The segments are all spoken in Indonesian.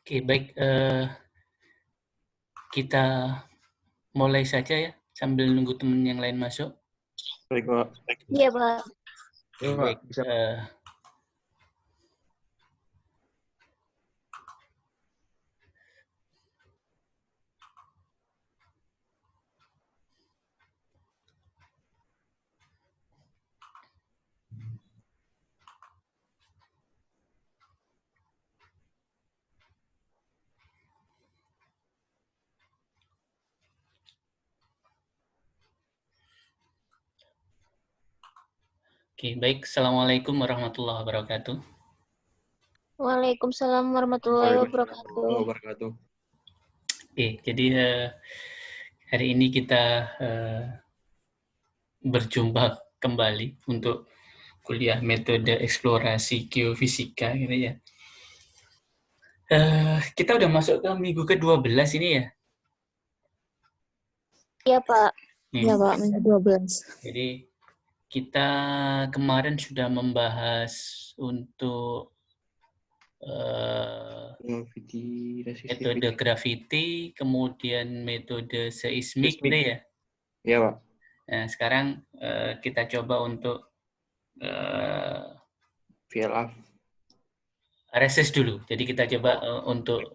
Oke, baik. Kita mulai saja ya, sambil nunggu teman yang lain masuk. Baik, Pak. Iya, Pak. Oke, Iya, Pak. baik. Bisa. Oke, baik. Assalamualaikum warahmatullahi wabarakatuh. Waalaikumsalam warahmatullahi wabarakatuh. Wabarakatuh. Oke, jadi hari ini kita berjumpa kembali untuk kuliah metode eksplorasi geofisika, gitu ya. Kita udah masuk ke minggu ke-12 ini ya. Iya, Pak. Iya, Pak. Minggu 12. Jadi kita kemarin sudah membahas untuk metode gravity, kemudian metode seismik, gitu ya. Iya, Pak. Nah, sekarang kita coba untuk VLA. resist dulu. Jadi kita coba untuk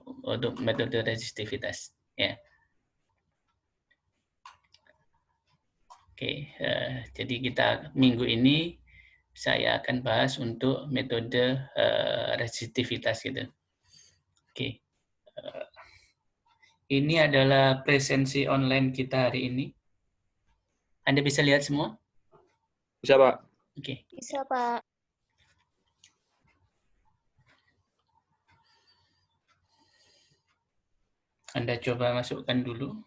metode resistivitas. Ya. Oke, jadi kita minggu ini saya akan bahas untuk metode resistivitas gitu. Oke, ini adalah presensi online kita hari ini. Anda bisa lihat semua? Bisa, Pak. Oke. Bisa, Pak. Anda coba masukkan dulu.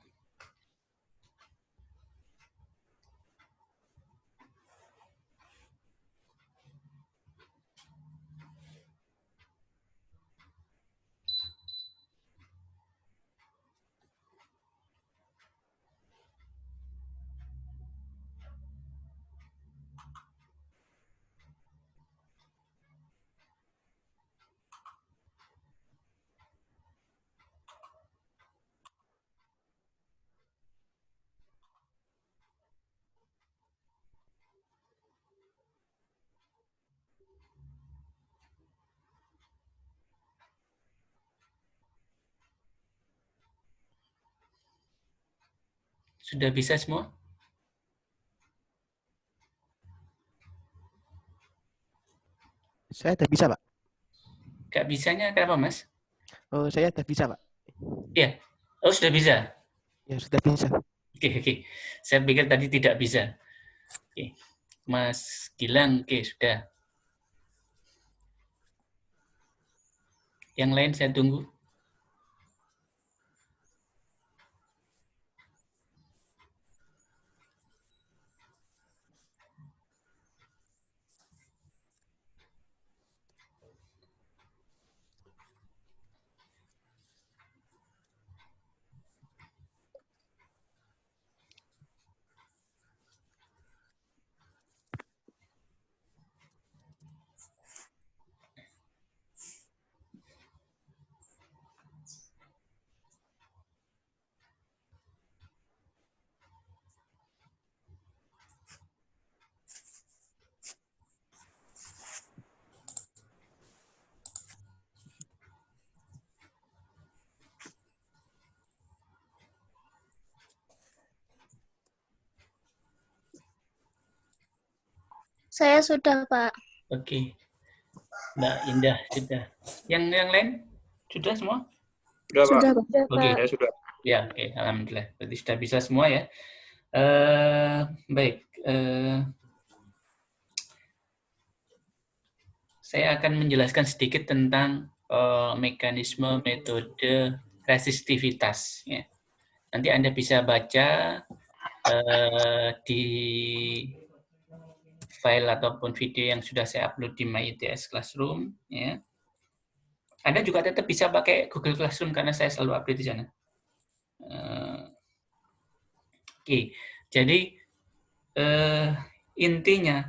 Sudah bisa semua? Saya sudah bisa, Pak. Nggak bisanya kenapa, Mas? Oh, saya sudah bisa, Pak. Iya. Oh, sudah bisa? Ya, sudah bisa. Oke. Saya pikir tadi tidak bisa. Oke. Mas Gilang, oke, sudah. Yang lain saya tunggu. Saya sudah, Pak. Oke. Mbak Indah sudah. Yang lain sudah semua? Sudah, Pak. Pak. Oke. Saya sudah. Ya, oke. Alhamdulillah. Berarti sudah bisa semua ya. Baik. Saya akan menjelaskan sedikit tentang mekanisme metode resistivitas. Ya. Nanti Anda bisa baca di file ataupun video yang sudah saya upload di MyITS Classroom. Ya. Anda juga tetap bisa pakai Google Classroom karena saya selalu update di sana. Oke, jadi intinya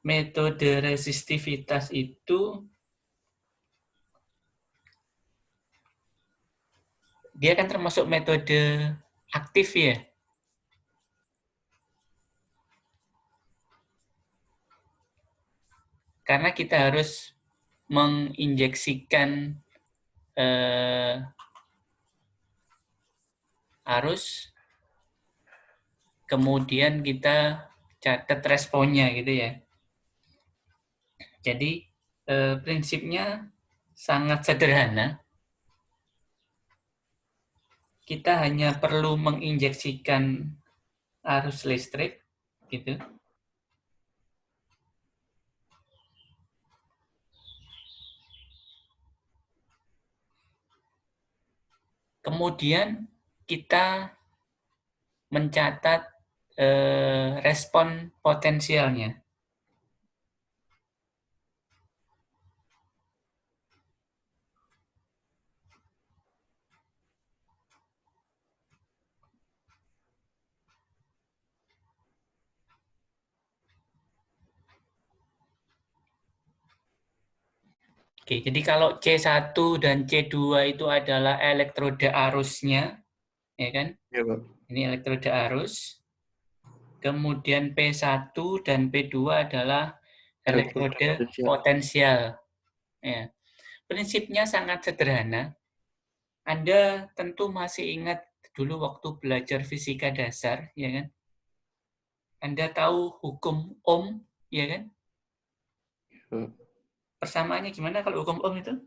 metode resistivitas itu dia kan termasuk metode aktif ya. Karena kita harus menginjeksikan arus, kemudian kita catat responnya gitu ya. Jadi prinsipnya sangat sederhana. Kita hanya perlu menginjeksikan arus listrik gitu. Kemudian kita mencatat respon potensialnya. Oke, jadi kalau C1 dan C2 itu adalah elektroda arusnya, ya kan? Ya, Pak. Ini elektroda arus. Kemudian P1 dan P2 adalah elektroda potensial. Ya. Prinsipnya sangat sederhana. Anda tentu masih ingat dulu waktu belajar fisika dasar, ya kan? Anda tahu hukum Ohm, ya kan? Persamaannya gimana kalau hukum Ohm itu?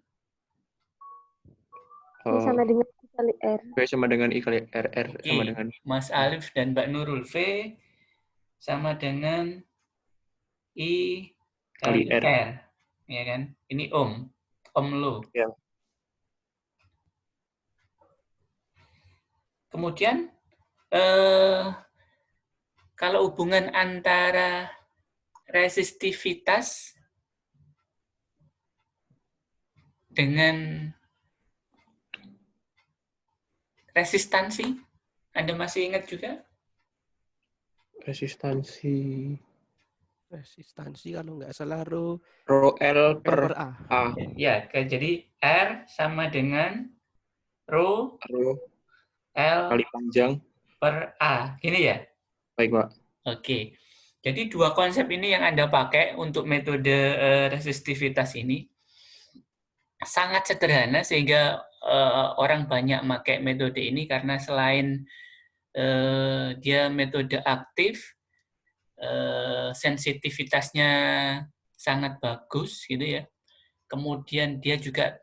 V sama dengan I kali R. V sama dengan I kali R, R sama dengan Mas Alif dan Mbak Nurul, V sama dengan I kali R. Ya kan? Ini Ohm, Ohm law. Ya. Kemudian kalau hubungan antara resistivitas dengan resistansi, Anda masih ingat juga? Resistansi kalau nggak salah rho L per A. Ya, jadi R sama dengan rho L kali panjang per A. Gini ya? Baik, Pak. Oke. Jadi dua konsep ini yang Anda pakai untuk metode resistivitas ini sangat sederhana sehingga orang banyak pakai metode ini karena selain dia metode aktif, sensitivitasnya sangat bagus gitu ya. Kemudian dia juga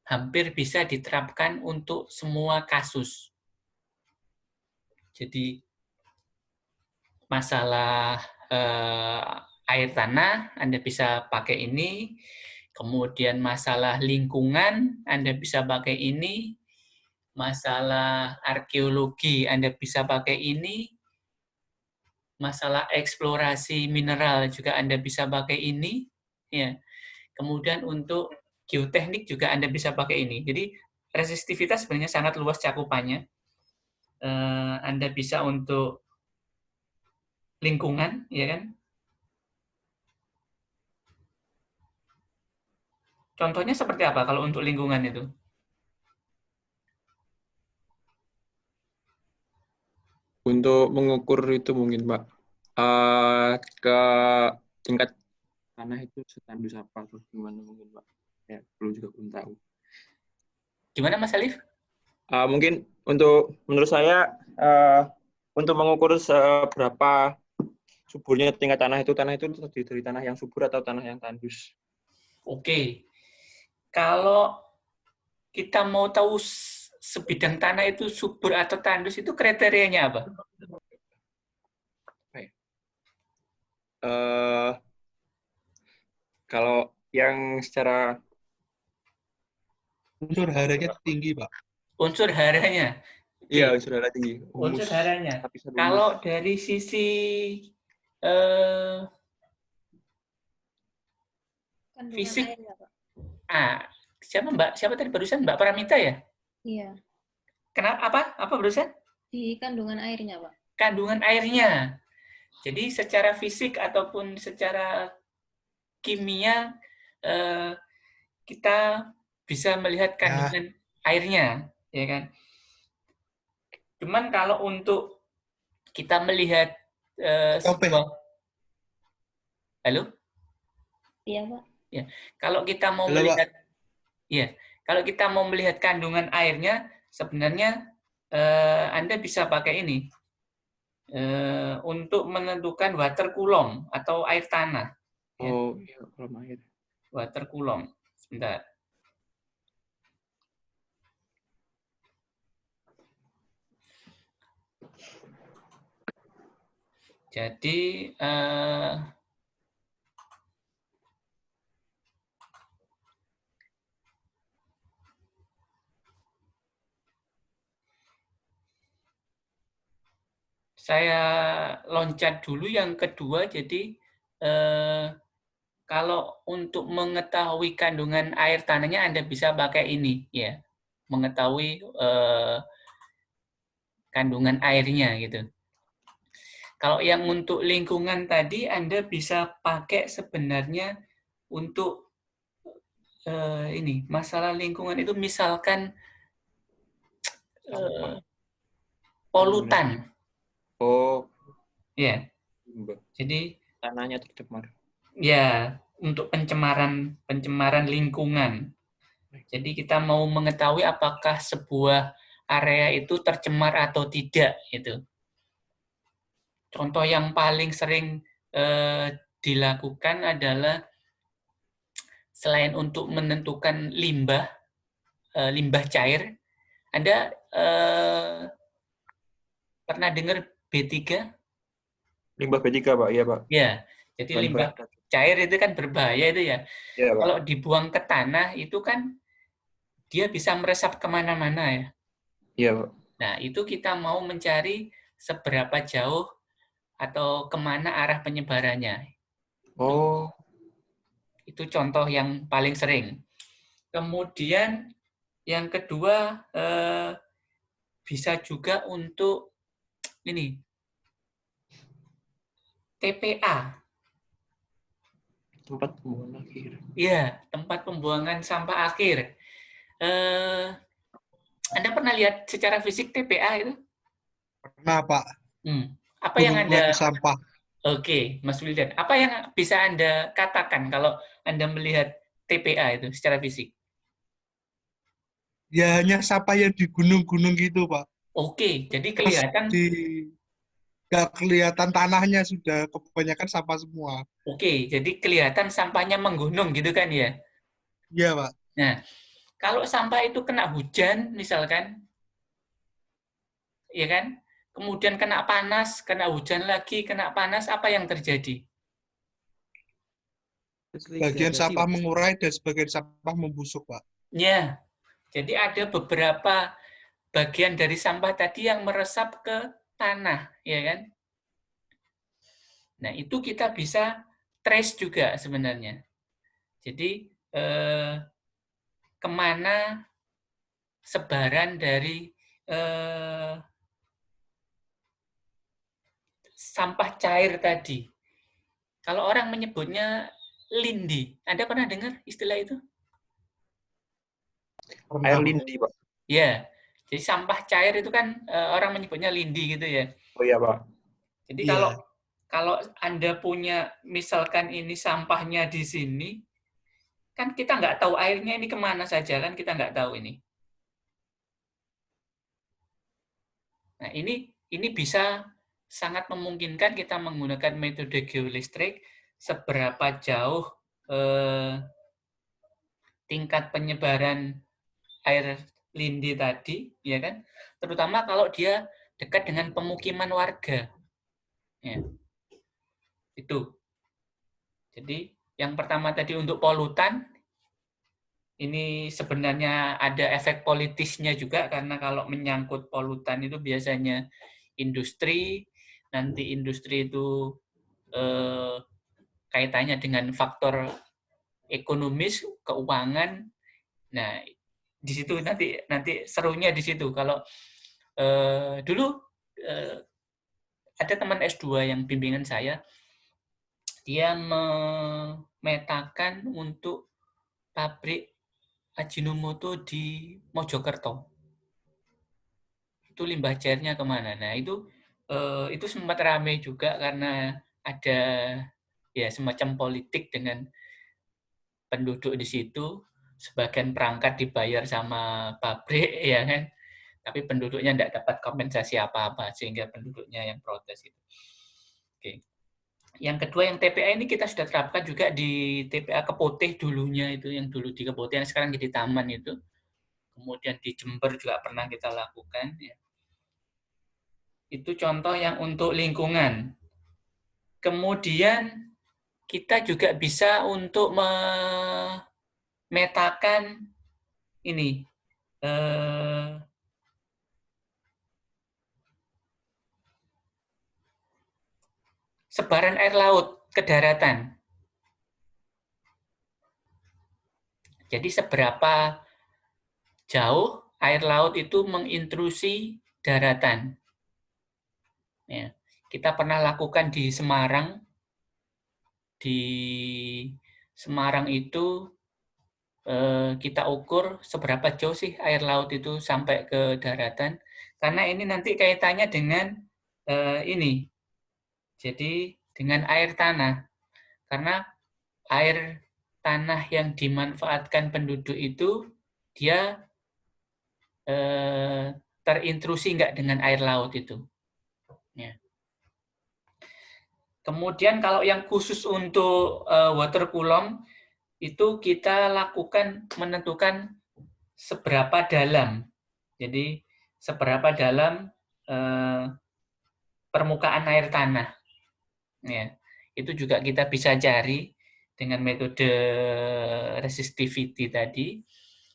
hampir bisa diterapkan untuk semua kasus. Jadi masalah air tanah Anda bisa pakai ini, kemudian masalah lingkungan Anda bisa pakai ini, masalah arkeologi Anda bisa pakai ini, masalah eksplorasi mineral juga Anda bisa pakai ini, ya. Kemudian untuk geoteknik juga Anda bisa pakai ini. Jadi resistivitas sebenarnya sangat luas cakupannya. Anda bisa untuk lingkungan, ya kan? Contohnya seperti apa kalau untuk lingkungan itu? Untuk mengukur itu mungkin, Pak, ke tingkat tanah itu setandus apa atau gimana mungkin, Pak? Ya, belum tahu. Gimana, Mas Alif? Mungkin menurut saya untuk mengukur seberapa suburnya tingkat tanah itu terdiri dari tanah yang subur atau tanah yang tandus. Oke. Kalau kita mau tahu sebidang tanah itu subur atau tandus itu kriterianya apa? Kalau yang secara unsur haranya tinggi, Pak. Unsur haranya. Iya, unsur hara tinggi. Unsur haranya. Lapisan humus. Kalau dari sisi fisik, airnya, Pak. siapa Mbak? Siapa tadi barusan? Mbak Paramita ya? Iya, Kenapa? Apa barusan? di kandungan airnya, Pak. Kandungan airnya. Jadi secara fisik ataupun secara kimia kita bisa melihat kandungan airnya, ya kan? Cuman kalau untuk kita melihat Oke. sebuah, halo, Iya, Pak. ya, kalau kita mau Halo, Pak. melihat, ya, kalau kita mau melihat kandungan airnya, sebenarnya Anda bisa pakai ini untuk menentukan water coulomb atau air tanah. Ya. Oh, iya, kalau air. Water coulomb. Sebentar. Jadi saya loncat dulu yang kedua. Jadi kalau untuk mengetahui kandungan air tanahnya Anda bisa pakai ini, ya, mengetahui kandungan airnya gitu. Kalau yang untuk lingkungan tadi Anda bisa pakai sebenarnya untuk ini masalah lingkungan itu misalkan Sampah. polutan, Oh, ya. limbah. Jadi Tanahnya tercemar. ya untuk pencemaran lingkungan. Jadi kita mau mengetahui apakah sebuah area itu tercemar atau tidak itu. Contoh yang paling sering dilakukan adalah selain untuk menentukan limbah cair, Anda pernah dengar B3? Limbah B3, Pak. Iya, Pak. Ya, jadi Bahan limbah beredar. cair itu kan berbahaya itu ya. Iya, Pak. Kalau dibuang ke tanah itu kan dia bisa meresap kemana-mana ya. Iya, Pak. Nah, itu kita mau mencari seberapa jauh atau kemana arah penyebarannya. Oh, Itu contoh yang paling sering. Kemudian yang kedua bisa juga untuk ini TPA. tempat pembuangan akhir. Iya, tempat pembuangan sampah akhir. Anda pernah lihat secara fisik TPA itu? Pernah, Pak. Apa yang Gunungan Anda sampah. Oke, Mas Wildan. Apa yang bisa Anda katakan kalau Anda melihat TPA itu secara fisik? Ya hanya sampah yang di gunung-gunung gitu, Pak. Oke, jadi Terus kelihatan. nggak kelihatan tanahnya, sudah kebanyakan sampah semua. Oke, jadi kelihatan sampahnya menggunung gitu kan ya? Iya, Pak. Nah, kalau sampah itu kena hujan misalkan, ya kan? Kemudian kena panas, kena hujan lagi, kena panas, apa yang terjadi? Bagian Degradasi, sampah Pak. mengurai dan sebagian sampah membusuk, Pak. Ya, jadi ada beberapa bagian dari sampah tadi yang meresap ke tanah, ya kan? Nah, itu kita bisa trace juga sebenarnya. Jadi, kemana sebaran dari sampah cair tadi. Kalau orang menyebutnya lindi. Anda pernah dengar istilah itu? Air lindi, Pak. Ya, jadi sampah cair itu kan orang menyebutnya lindi gitu ya. Oh iya, Pak. Jadi Iya. kalau Anda punya misalkan ini sampahnya di sini, kan kita nggak tahu airnya ini kemana saja kan kita nggak tahu ini. Nah ini bisa sangat memungkinkan kita menggunakan metode geolistrik seberapa jauh tingkat penyebaran air lindi tadi, ya kan? Terutama kalau dia dekat dengan pemukiman warga. Ya. Itu. Jadi yang pertama tadi untuk polutan, ini sebenarnya ada efek politisnya juga karena kalau menyangkut polutan itu biasanya industri, nanti industri itu kaitannya dengan faktor ekonomis, keuangan. Nah, di situ nanti serunya di situ. Kalau dulu ada teman S2 yang bimbingan saya, dia memetakan untuk pabrik Ajinomoto di Mojokerto. itu limbah cairnya kemana. Nah, itu sempat ramai juga karena ada ya semacam politik dengan penduduk di situ. Sebagian perangkat dibayar sama pabrik, ya kan, tapi penduduknya tidak dapat kompensasi apa-apa, sehingga penduduknya yang protes itu. Oke. Yang kedua, yang TPA ini kita sudah terapkan juga di TPA Keputih dulunya, itu yang dulu di Keputih, yang sekarang jadi taman itu. Kemudian di Jember juga pernah kita lakukan. Ya. Itu contoh yang untuk lingkungan. Kemudian kita juga bisa untuk memetakan ini sebaran air laut ke daratan. Jadi seberapa jauh air laut itu mengintrusi daratan. Ya. Kita pernah lakukan di Semarang. Di Semarang itu kita ukur seberapa jauh sih air laut itu sampai ke daratan. Karena ini nanti kaitannya dengan ini. Jadi dengan air tanah. Karena air tanah yang dimanfaatkan penduduk itu dia terintrusi nggak dengan air laut itu. Ya. Kemudian kalau yang khusus untuk water coulomb itu kita lakukan menentukan seberapa dalam. Jadi seberapa dalam permukaan air tanah. Ya. Itu juga kita bisa cari dengan metode resistivity tadi,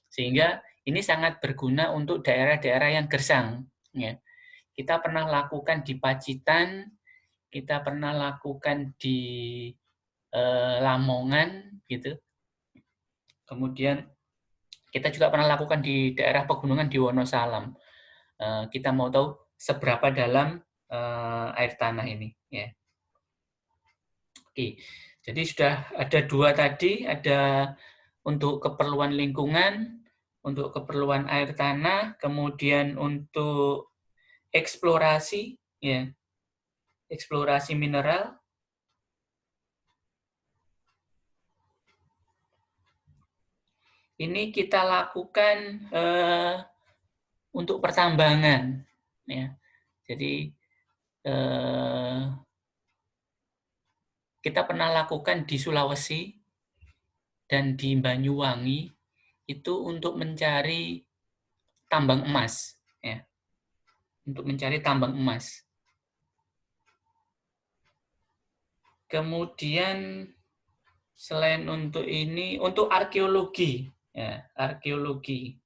sehingga ini sangat berguna untuk daerah-daerah yang gersang. Ya. Kita pernah lakukan di Pacitan, kita pernah lakukan di Lamongan, gitu. Kemudian kita juga pernah lakukan di daerah pegunungan di Wonosalam. Kita mau tahu seberapa dalam air tanah ini. Ya. Oke, jadi sudah ada dua tadi, ada untuk keperluan lingkungan, untuk keperluan air tanah, kemudian untuk eksplorasi, ya, eksplorasi mineral. Ini kita lakukan untuk pertambangan, ya. Jadi kita pernah lakukan di Sulawesi dan di Banyuwangi itu untuk mencari tambang emas, ya. Untuk mencari tambang emas. Kemudian selain untuk ini, untuk arkeologi, ya, arkeologi.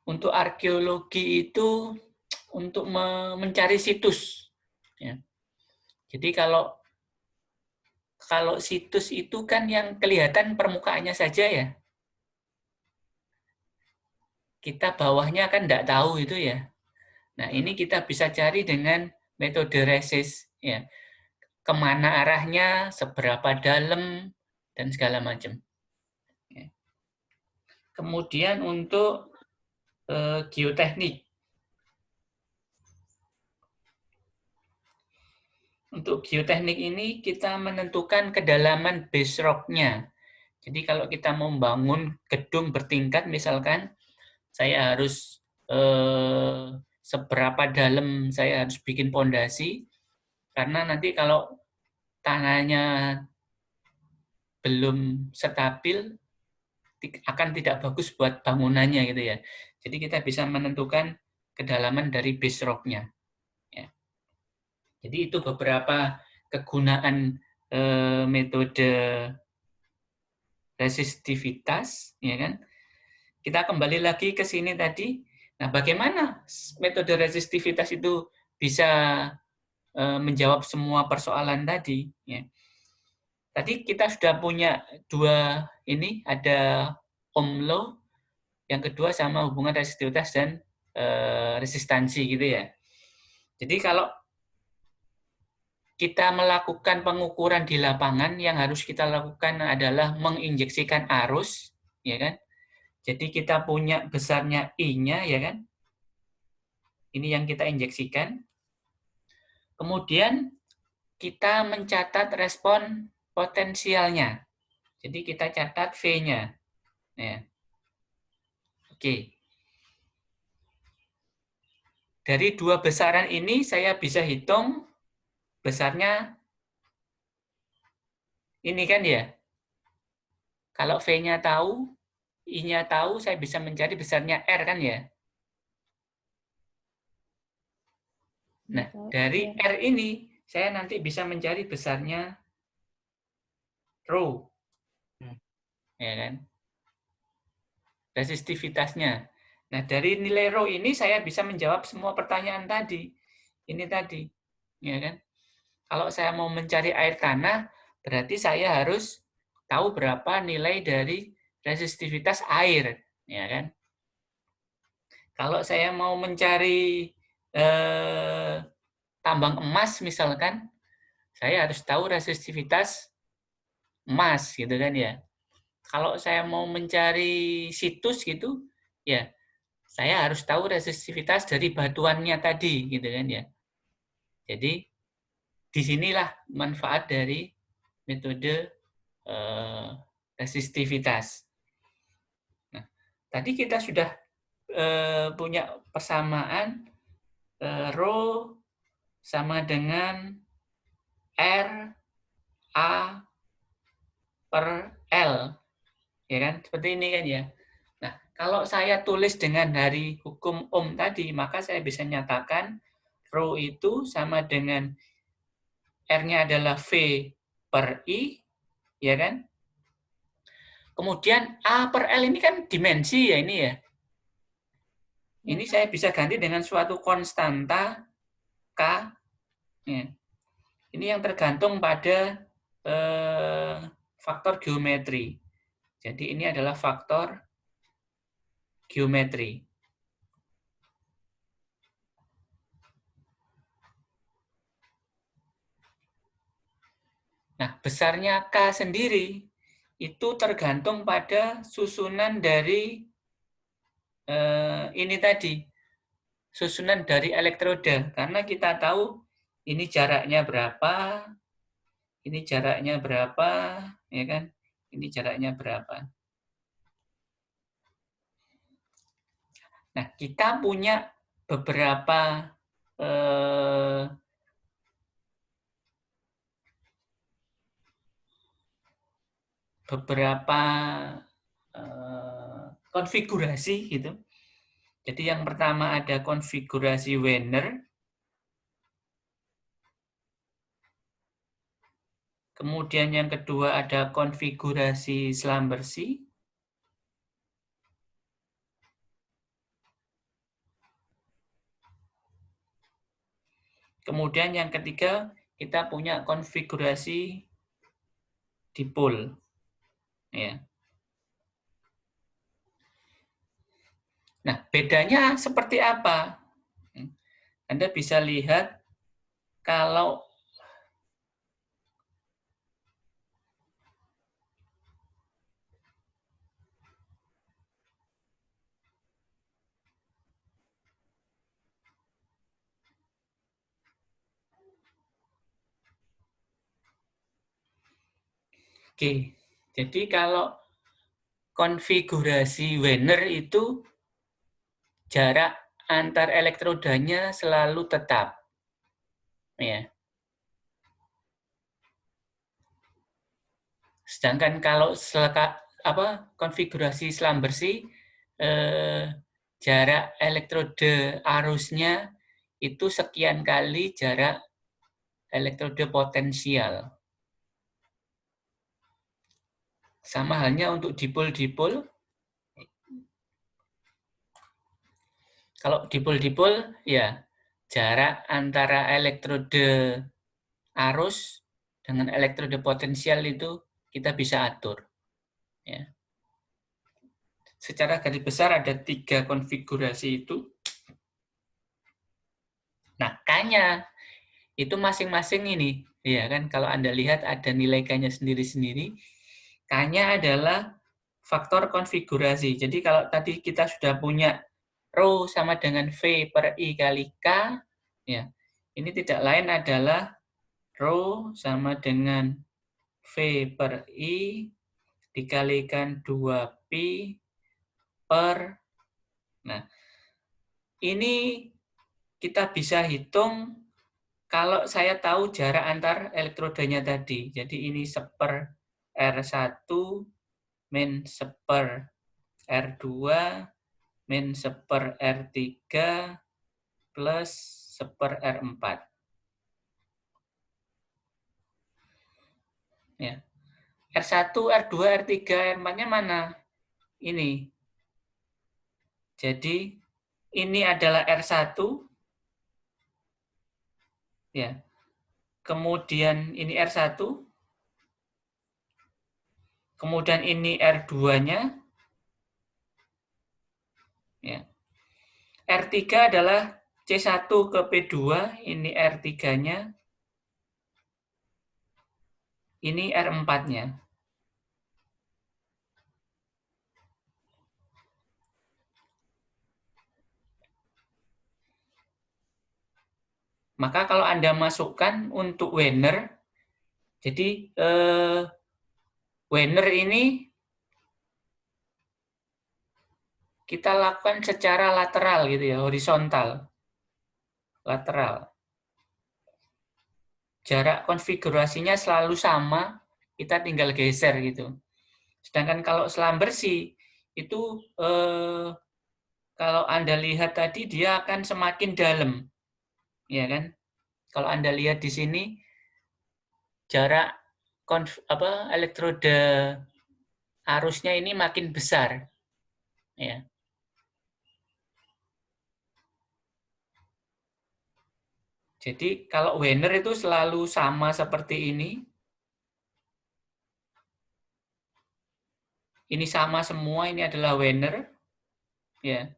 Untuk arkeologi itu untuk mencari situs. Ya. Jadi kalau situs itu kan yang kelihatan permukaannya saja ya. Kita bawahnya kan tidak tahu itu ya. Nah ini kita bisa cari dengan metode resis. Ya. Kemana arahnya, seberapa dalam, dan segala macam. Ya. Kemudian untuk geoteknik. Untuk geoteknik ini kita menentukan kedalaman base rock-nya. Jadi kalau kita membangun gedung bertingkat misalkan, saya harus seberapa dalam saya harus bikin pondasi, karena nanti kalau tanahnya belum stabil akan tidak bagus buat bangunannya gitu ya. Jadi kita bisa menentukan kedalaman dari base rock-nya. Ya. Jadi itu beberapa kegunaan metode resistivitas, ya kan? Kita kembali lagi ke sini tadi. Nah, bagaimana metode resistivitas itu bisa menjawab semua persoalan tadi? Ya. Tadi kita sudah punya dua ini, ada Ohm law, yang kedua sama hubungan resistivitas dan resistansi gitu ya. Jadi kalau kita melakukan pengukuran di lapangan, yang harus kita lakukan adalah menginjeksikan arus, ya kan? Jadi kita punya besarnya I-nya, ya kan? Ini yang kita injeksikan. Kemudian kita mencatat respon potensialnya. Jadi kita catat V-nya. Ya. Oke. Dari dua besaran ini saya bisa hitung besarnya ini kan ya. Kalau V-nya tahu, I-nya tahu, saya bisa mencari besarnya R kan ya. Nah, dari Iya. R ini, saya nanti bisa mencari besarnya rho. Ya kan? Resistivitasnya. Nah, dari nilai rho ini saya bisa menjawab semua pertanyaan tadi. Ini tadi. Ya kan? Kalau saya mau mencari air tanah, berarti saya harus tahu berapa nilai dari resistivitas air. Ya kan? Kalau saya mau mencari tambang emas misalkan, saya harus tahu resistivitas emas gitu kan ya. Kalau saya mau mencari situs gitu, ya saya harus tahu resistivitas dari batuannya tadi gitu kan ya. Jadi disinilah manfaat dari metode resistivitas. Nah, tadi kita sudah punya persamaan rho sama dengan R A per L, ya kan? Seperti ini kan ya. Nah, kalau saya tulis dengan dari hukum Ohm tadi, maka saya bisa nyatakan rho itu sama dengan R-nya adalah V per I, ya kan? Kemudian A per L ini kan dimensi ya ini ya. Ini saya bisa ganti dengan suatu konstanta K. Ya. Ini yang tergantung pada faktor geometri. Jadi ini adalah faktor geometri. Nah, besarnya K sendiri itu tergantung pada susunan dari ini tadi, susunan dari elektroda. Karena kita tahu ini jaraknya berapa, ini jaraknya berapa, ya kan? Ini jaraknya berapa. Nah, kita punya beberapa konfigurasi gitu. Jadi yang pertama ada konfigurasi Wiener, kemudian yang kedua ada konfigurasi Schlumberger, kemudian yang ketiga kita punya konfigurasi dipole. Ya. Nah, bedanya seperti apa? Anda bisa lihat kalau Oke, jadi kalau konfigurasi Wiener itu jarak antar elektrodanya selalu tetap. Ya. Sedangkan kalau konfigurasi Schlumberger, jarak elektrode arusnya itu sekian kali jarak elektrode potensial. Sama halnya untuk dipol-dipol. Kalau dipol-dipol, ya jarak antara elektrode arus dengan elektrode potensial itu kita bisa atur. Ya. Secara garis besar ada 3 konfigurasi itu. Nah, K-nya itu masing-masing ini, ya kan? Kalau Anda lihat ada nilai K-nya sendiri-sendiri. K-nya adalah faktor konfigurasi. Jadi kalau tadi kita sudah punya rho sama dengan V per I kali K, ya, ini tidak lain adalah rho sama dengan V per I dikalikan 2pi per, nah, ini kita bisa hitung kalau saya tahu jarak antar elektrodanya tadi. Jadi ini seper R1 min seper R2 min seper R3 plus seper R4. Ya. R1, R2, R3, R4-nya mana? Ini. Jadi ini adalah R1. Ya. Kemudian ini R1. Kemudian ini R2-nya. Ya. R3 adalah C1 ke P2, ini R3-nya. Ini R4-nya. Maka kalau Anda masukkan untuk Wiener, jadi Wiener ini kita lakukan secara lateral gitu ya, horizontal. Lateral. Jarak konfigurasinya selalu sama, kita tinggal geser gitu. Sedangkan kalau selam bersih, itu kalau Anda lihat tadi, dia akan semakin dalam. Ya kan? Kalau Anda lihat di sini, jarak elektroda arusnya ini makin besar. Ya. Jadi kalau Wiener itu selalu sama seperti ini. Ini sama semua, ini adalah Wiener. Ya.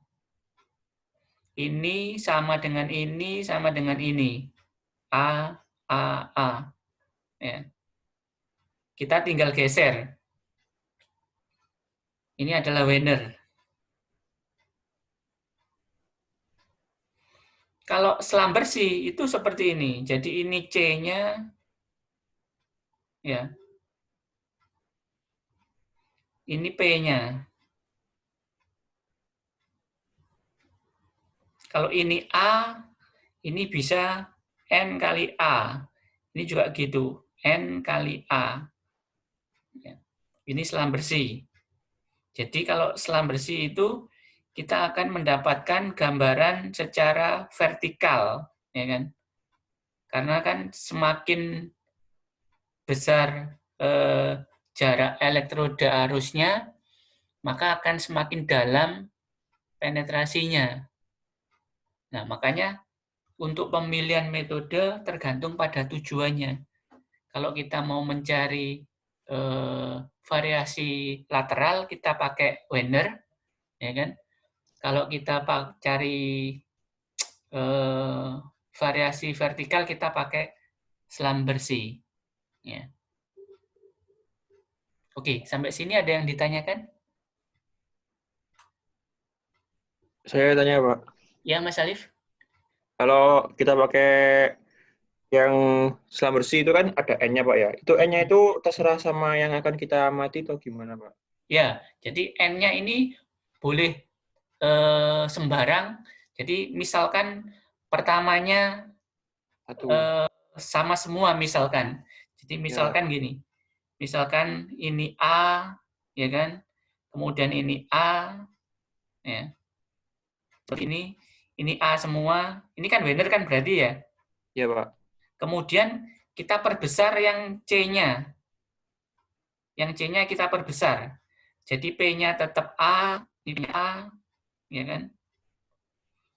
Ini sama dengan ini, sama dengan ini. A, A, A. Ya. Kita tinggal geser. Ini adalah Wiener. Kalau selam bersih itu seperti ini. Jadi ini C-nya, ya. Ini P-nya. Kalau ini A, ini bisa N kali A. Ini juga gitu, N kali A. Ya. Ini selam bersih. Jadi kalau selam bersih itu kita akan mendapatkan gambaran secara vertikal, ya kan? Karena kan semakin besar jarak elektroda arusnya, maka akan semakin dalam penetrasinya. Nah, makanya untuk pemilihan metode tergantung pada tujuannya. Kalau kita mau mencari variasi lateral, kita pakai Wiener, ya kan? Kalau kita cari variasi vertikal, kita pakai selam bersih. Ya. Oke, sampai sini ada yang ditanyakan? Saya tanya, Pak. Ya, Mas Alif? Kalau kita pakai yang selam bersih itu kan ada N-nya, Pak ya. Itu N-nya itu terserah sama yang akan kita amati atau gimana, Pak? Ya, jadi N-nya ini boleh sembarang. Jadi misalkan pertamanya sama semua misalkan. Jadi misalkan gini. Misalkan ini A, ya kan? Kemudian ini A, ya. Terus ini A semua. Ini kan Wiener kan berarti ya? Iya, Pak. Kemudian kita perbesar yang C-nya. Yang C-nya kita perbesar. Jadi P-nya tetap A, ini A, ya kan?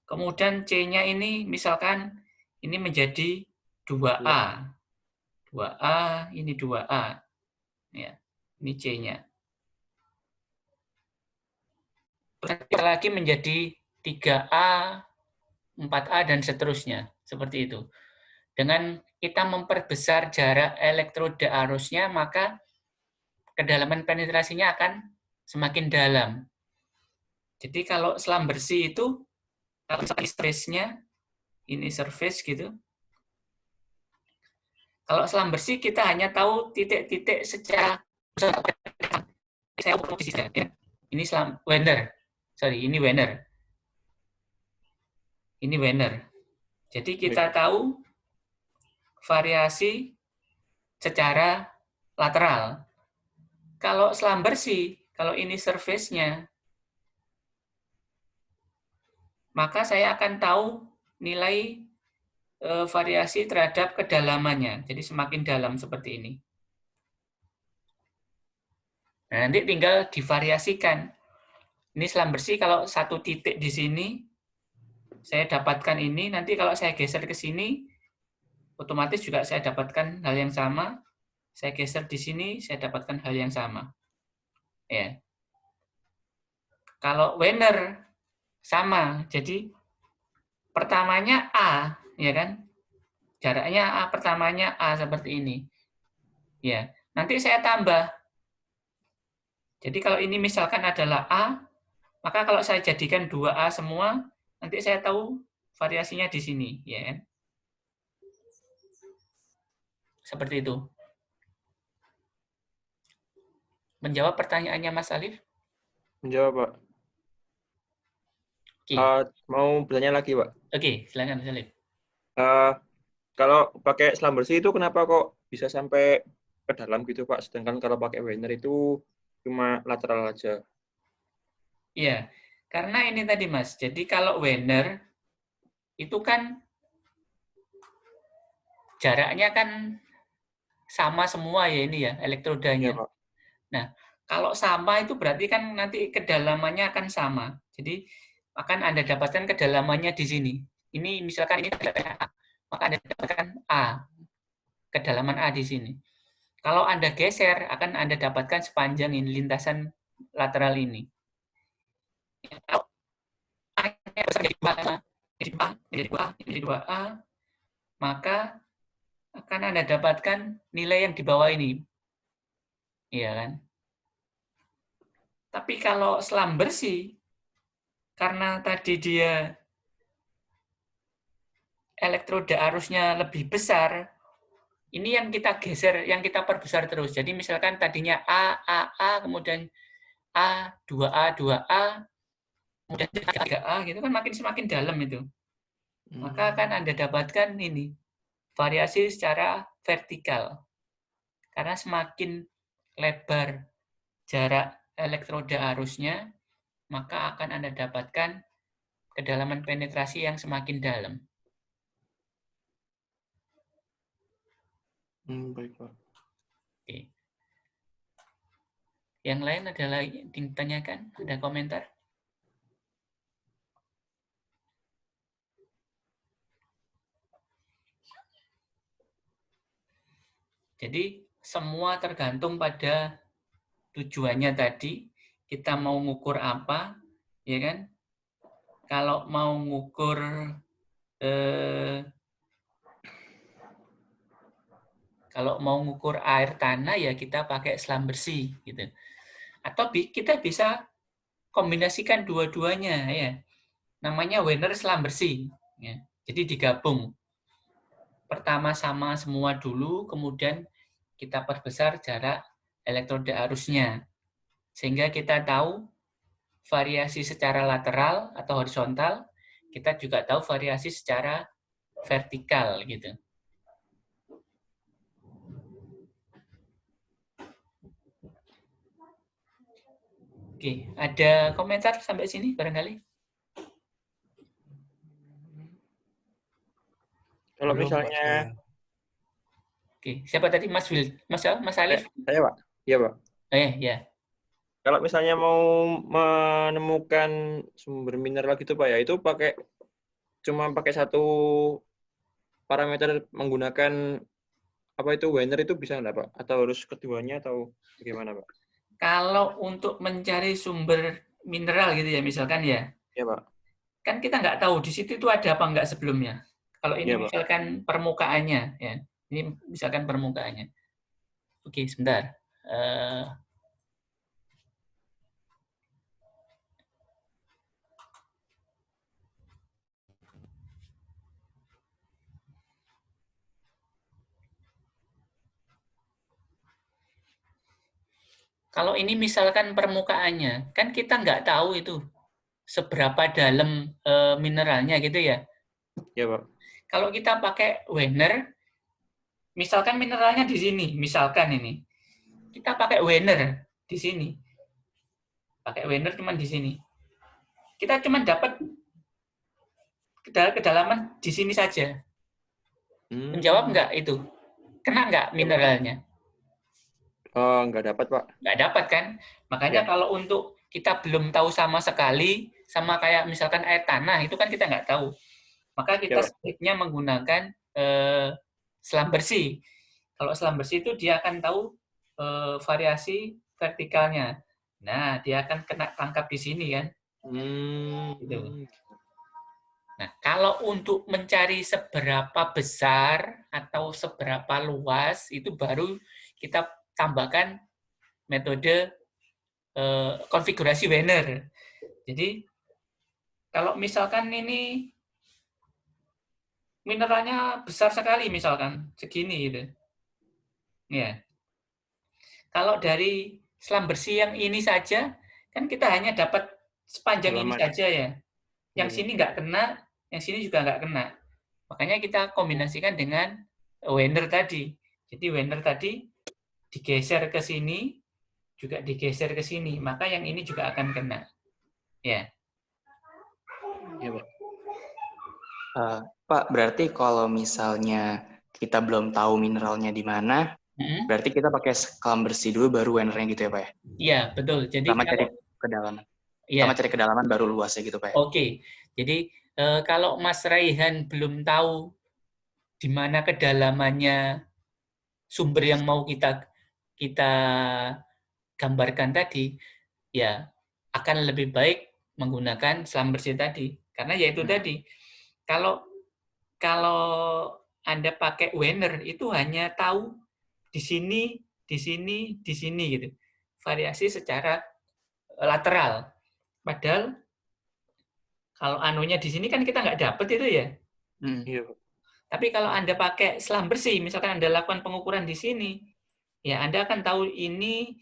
Kemudian C-nya ini misalkan ini menjadi 2A. 2A, ini 2A. Ya, ini C-nya. Terus lagi menjadi 3A, 4A, dan seterusnya. Seperti itu. Dengan kita memperbesar jarak elektroda arusnya, maka kedalaman penetrasinya akan semakin dalam. Jadi kalau selam bersih itu, kalau misalkan surface-nya, ini surface gitu. Kalau selam bersih kita hanya tahu titik-titik secara saya posisi ya. Ini selam Wenner. Sorry, ini Wenner. Ini Wenner. Jadi kita tahu variasi secara lateral. Kalau selam bersih, kalau ini surface-nya, maka saya akan tahu nilai variasi terhadap kedalamannya. Jadi semakin dalam seperti ini. Nah, nanti tinggal divariasikan. Ini selam bersih kalau satu titik di sini, saya dapatkan ini. Nanti kalau saya geser ke sini, otomatis juga saya dapatkan hal yang sama. Saya geser di sini, saya dapatkan hal yang sama. Ya. Kalau Wenner sama, jadi pertamanya A, ya kan? Jaraknya A, pertamanya A seperti ini. Ya, nanti saya tambah. Jadi kalau ini misalkan adalah A, maka kalau saya jadikan 2A semua, nanti saya tahu variasinya di sini, ya kan? Seperti itu. Menjawab pertanyaannya Mas Alif? Menjawab, Pak. Oke. Mau bertanya lagi, Pak. Oke, silakan Mas Alif. Kalau pakai selam bersih itu kenapa kok bisa sampai ke dalam gitu, Pak? Sedangkan kalau pakai Wenner itu cuma lateral aja. Iya, karena ini tadi Mas. Jadi kalau Wenner itu kan jaraknya kan sama semua ya ini ya elektrodanya. Iya, Pak. Nah, kalau sama itu berarti kan nanti kedalamannya akan sama. Jadi akan Anda dapatkan kedalamannya di sini. Ini misalkan ini kedalaman A, maka Anda dapatkan A. Kedalaman A di sini. Kalau Anda geser, akan Anda dapatkan sepanjang ini lintasan lateral ini. Kalau A-nya besar jadi 2A, maka akan Anda dapatkan nilai yang di bawah ini. Iya kan? Tapi kalau selam bersih, karena tadi dia elektroda arusnya lebih besar, ini yang kita geser, yang kita perbesar terus. Jadi misalkan tadinya A, kemudian A, 2A, 2A, kemudian 3A, gitu kan semakin dalam itu. Maka akan Anda dapatkan ini, variasi secara vertikal. Karena semakin lebar jarak elektroda arusnya, maka akan Anda dapatkan kedalaman penetrasi yang semakin dalam. Baik, Pak. Oke. Yang lain ada lagi ditanyakan? Ada komentar? Jadi semua tergantung pada tujuannya tadi. Kita mau ngukur apa, ya kan? Kalau mau ngukur air tanah ya kita pakai selam bersih gitu. Atau kita bisa kombinasikan dua-duanya ya. Namanya Wenner selam bersih ya. Jadi digabung. Pertama sama semua dulu, kemudian kita perbesar jarak elektroda arusnya. Sehingga kita tahu variasi secara lateral atau horizontal, kita juga tahu variasi secara vertikal gitu. Oke, ada komentar sampai sini barangkali? Kalau Belum, Pak, misalnya saya. Oke, siapa tadi Mas Alif? saya, Pak. Iya, Pak. Ya. Kalau misalnya mau menemukan sumber mineral gitu, Pak, ya itu cuma pakai satu parameter menggunakan apa itu Wenner itu bisa nggak, Pak? Atau harus keduanya atau bagaimana, Pak? Kalau untuk mencari sumber mineral gitu ya misalkan ya, Iya, Pak. kan kita nggak tahu di situ itu ada apa nggak sebelumnya. Kalau ini Iya, Pak. misalkan permukaannya, ya. Ini misalkan permukaannya. Oke, sebentar. Kalau ini misalkan permukaannya, kan kita nggak tahu itu seberapa dalam mineralnya gitu ya. Iya, Pak. Kalau kita pakai Wener, misalkan mineralnya di sini, misalkan ini. Kita pakai Wener di sini. Pakai Wener cuma di sini. Kita cuma dapat kedalaman di sini saja. Menjawab nggak itu? Kena nggak mineralnya? Oh, nggak dapat, Pak. Nggak dapat kan? Makanya Ya. kalau untuk kita belum tahu sama sekali, sama kayak misalkan air tanah, itu kan kita nggak tahu. Maka kita Ya, Pak. sebaiknya menggunakan selam bersih. Kalau selam bersih itu dia akan tahu variasi vertikalnya. Nah, dia akan kena tangkap di sini kan. Gitu. Nah, kalau untuk mencari seberapa besar atau seberapa luas, itu baru kita tambahkan metode konfigurasi Wener. Jadi, kalau misalkan ini mineralnya besar sekali, misalkan segini gitu. Ya. Kalau dari selam bersih yang ini saja, kan kita hanya dapat sepanjang ini Kedalaman. saja ya. Yang Iya. sini nggak kena, yang sini juga nggak kena. Makanya kita kombinasikan dengan Wener tadi. Jadi Wener tadi digeser ke sini, juga digeser ke sini. Maka yang ini juga akan kena. Ya. Iya, Pak. Pak, berarti kalau misalnya kita belum tahu mineralnya di mana, berarti kita pakai selam bersih dulu baru Wenernya gitu ya, Pak ya? Iya, betul. Jadi Sama cari kalau kedalaman. ya. Sama cari kedalaman baru luasnya gitu, Pak ya? Oke. Jadi kalau Mas Raihan belum tahu di mana kedalamannya sumber yang mau kita gambarkan tadi, ya akan lebih baik menggunakan selam bersih tadi. Karena yaitu tadi, kalau Anda pakai Wener itu hanya tahu di sini, di sini, di sini gitu. Variasi secara lateral. Padahal kalau anunya di sini kan kita nggak dapat itu ya. Iya, Pak. Tapi kalau Anda pakai selam bersih, misalkan Anda lakukan pengukuran di sini, ya Anda akan tahu ini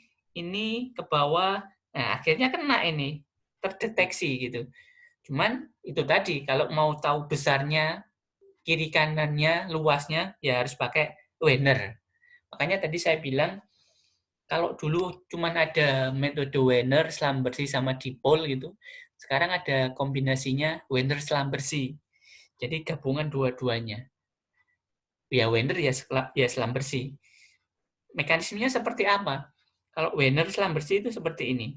ke bawah. Nah, akhirnya kena ini, terdeteksi gitu. Cuman itu tadi, kalau mau tahu besarnya, kiri kanannya, luasnya, ya harus pakai Wener. Makanya tadi saya bilang, kalau dulu cuman ada metode Wener, selam bersih sama dipol gitu, sekarang ada kombinasinya Wener selam bersih. Jadi gabungan dua-duanya. Ya Wener ya selam bersih. Mekanismenya seperti apa? Kalau Wener selam bersih itu seperti ini.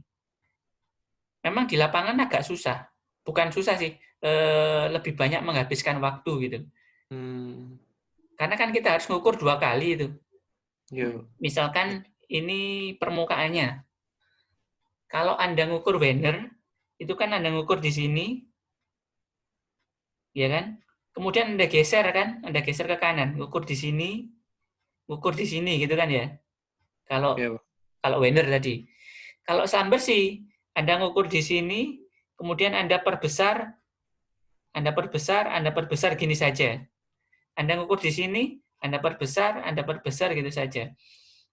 Memang di lapangan agak susah. Bukan susah sih, lebih banyak menghabiskan waktu gitu. Karena kan kita harus ngukur 2 kali itu. Iya. Misalkan ini permukaannya. Kalau Anda ngukur Wener, itu kan Anda ngukur di sini, ya kan? Kemudian Anda geser kan, Anda geser ke kanan, ngukur di sini gitu kan ya. Iya, Pak. Kalau Wener tadi. Kalau selam bersih, Anda ngukur di sini, kemudian Anda perbesar gini saja. Anda ngukur di sini, Anda perbesar gitu saja.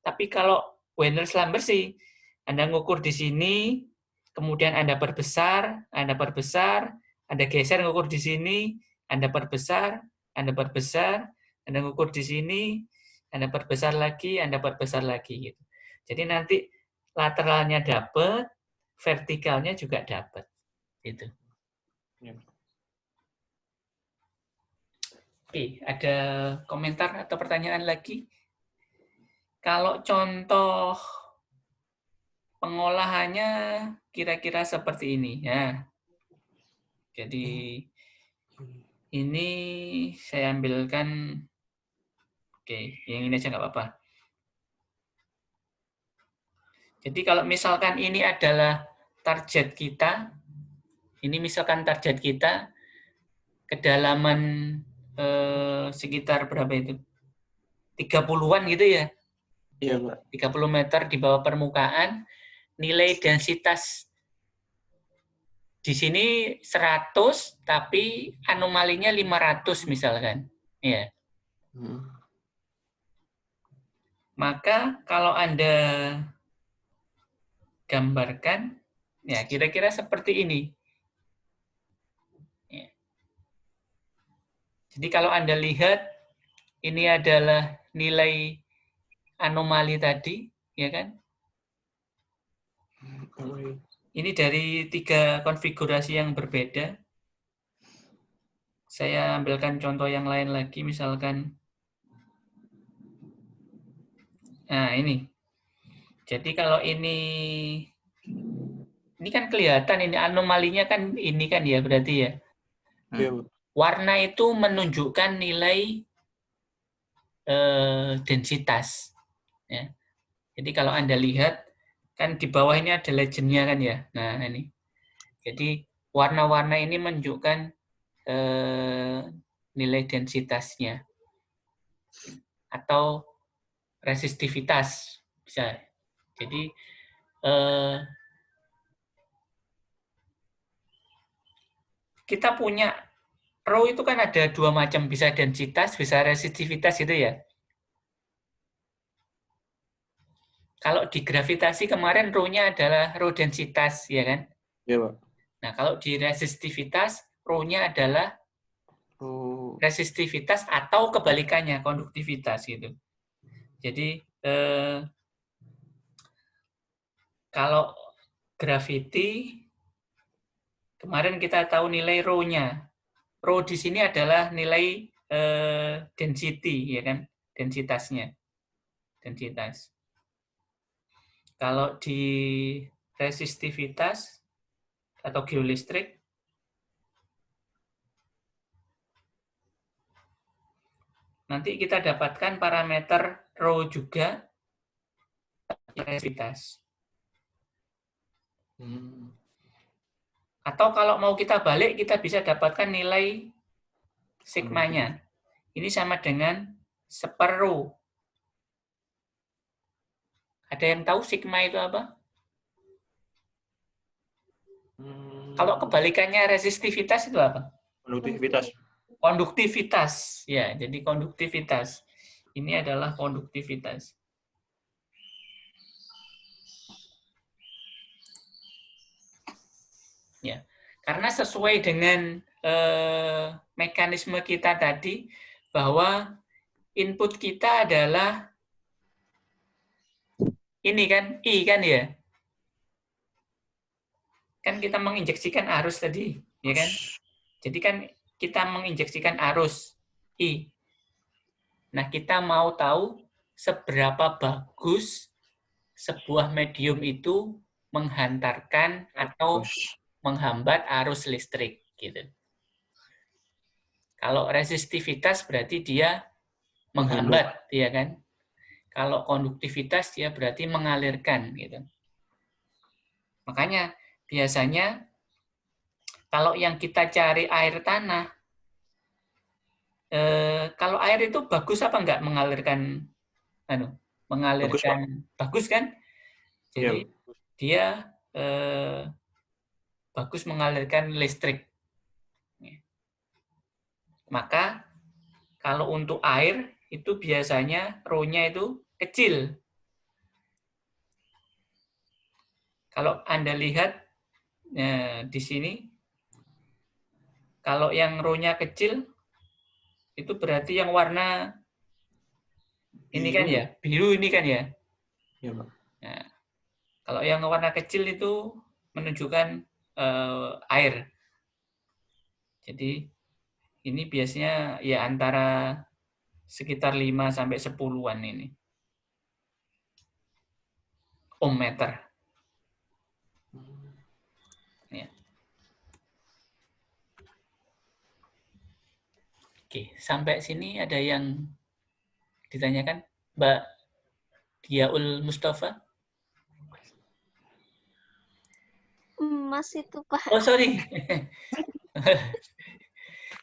Tapi kalau Wener selam bersih, Anda ngukur di sini, kemudian Anda perbesar, Anda geser ngukur di sini, Anda perbesar, Anda ngukur di sini, Anda perbesar lagi gitu. Jadi nanti lateralnya dapat, vertikalnya juga dapat. Gitu. Ya. Oke, ada komentar atau pertanyaan lagi? Kalau contoh pengolahannya kira-kira seperti ini ya. Jadi ini saya ambilkan, oke, yang ini aja nggak apa-apa. Jadi kalau misalkan ini adalah target kita, ini misalkan target kita, kedalaman sekitar berapa itu? 30-an gitu ya. Iya, Pak. 30 meter di bawah permukaan, nilai densitas di sini 100, tapi anomalinya 500 misalkan. Ya. Maka kalau Anda gambarkan, ya kira-kira seperti ini. Ya. Jadi kalau Anda lihat, ini adalah nilai anomali tadi, ya kan? Ini dari 3 konfigurasi yang berbeda. Saya ambilkan contoh yang lain lagi, misalkan. Nah, ini. Jadi kalau ini kan kelihatan, ini anomalinya kan ini kan ya, berarti ya. Iya, Pak. Warna itu menunjukkan nilai densitas. Ya. Jadi kalau Anda lihat, kan di bawah ini ada legend-nya kan ya. Nah, ini. Jadi warna-warna ini menunjukkan nilai densitasnya. Atau resistivitas. Bisa. Jadi, kita punya rho itu kan ada 2 macam. Bisa densitas, bisa resistivitas gitu ya. Kalau di gravitasi kemarin rho-nya adalah rho densitas, ya kan? Iya, Pak. Nah, kalau di resistivitas, rho-nya adalah resistivitas atau kebalikannya, konduktivitas gitu. Jadi, kalau gravity, kemarin kita tahu nilai rho-nya. Rho di sini adalah nilai density, ya kan? Densitasnya. Densitas. Kalau di resistivitas atau geolistrik, nanti kita dapatkan parameter rho juga resistivitas. Atau kalau mau kita balik, kita bisa dapatkan nilai sigmanya. Ini sama dengan seper-rho. Ada yang tahu sigma itu apa? Kalau kebalikannya resistivitas itu apa? Konduktivitas. Konduktivitas. Ya, jadi konduktivitas. Ini adalah konduktivitas. Ya, karena sesuai dengan mekanisme kita tadi, bahwa input kita adalah ini kan, I kan ya? Kan kita menginjeksikan arus tadi, ya kan? Jadi kan kita menginjeksikan arus, I. Nah, kita mau tahu seberapa bagus sebuah medium itu menghantarkan atau menghambat arus listrik, gitu. Kalau resistivitas berarti dia menghambat, ya kan? Kalau konduktivitas dia berarti mengalirkan, gitu. Makanya biasanya kalau yang kita cari air tanah, kalau air itu bagus apa enggak mengalirkan, mengalirkan bagus kan? Jadi dia bagus mengalirkan listrik. Maka kalau untuk air itu biasanya rho-nya itu kecil. Kalau Anda lihat di sini, kalau yang rho-nya kecil, itu berarti yang warna ini kan ya, biru ini kan ya. Iya, Pak. Nah, kalau yang warna kecil itu menunjukkan air. Jadi ini biasanya ya antara sekitar 5 sampai 10-an ini. Ohm meter. Ya. Oke, sampai sini ada yang ditanyakan? Mbak Diaul Mustafa? Mas itu, Pak. Oh, sorry.